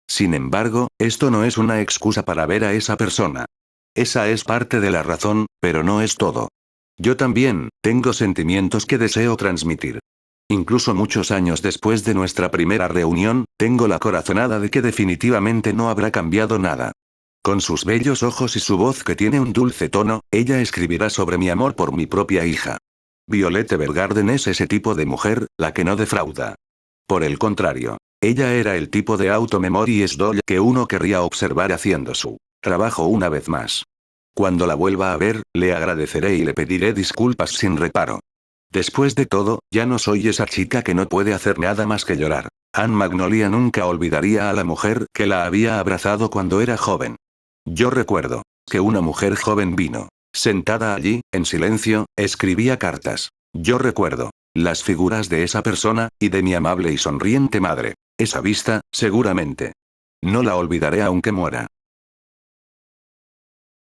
Sin embargo, esto no es una excusa para ver a esa persona. Esa es parte de la razón, pero no es todo. Yo también, tengo sentimientos que deseo transmitir. Incluso muchos años después de nuestra primera reunión, tengo la corazonada de que definitivamente no habrá cambiado nada. Con sus bellos ojos y su voz que tiene un dulce tono, ella escribirá sobre mi amor por mi propia hija. Violet Evergarden es ese tipo de mujer, la que no defrauda. Por el contrario, ella era el tipo de auto-memories doll que uno querría observar haciendo su trabajo una vez más. Cuando la vuelva a ver, le agradeceré y le pediré disculpas sin reparo. Después de todo, ya no soy esa chica que no puede hacer nada más que llorar. Anne Magnolia nunca olvidaría a la mujer que la había abrazado cuando era joven. Yo recuerdo que una mujer joven vino Sentada allí, en silencio, escribía cartas. Yo recuerdo las figuras de esa persona, y de mi amable y sonriente madre. Esa vista, seguramente. No la olvidaré aunque muera.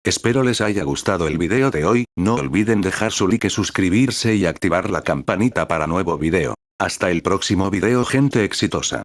Espero les haya gustado el video de hoy, no olviden dejar su like, suscribirse y activar la campanita para nuevo video. Hasta el próximo video, gente exitosa.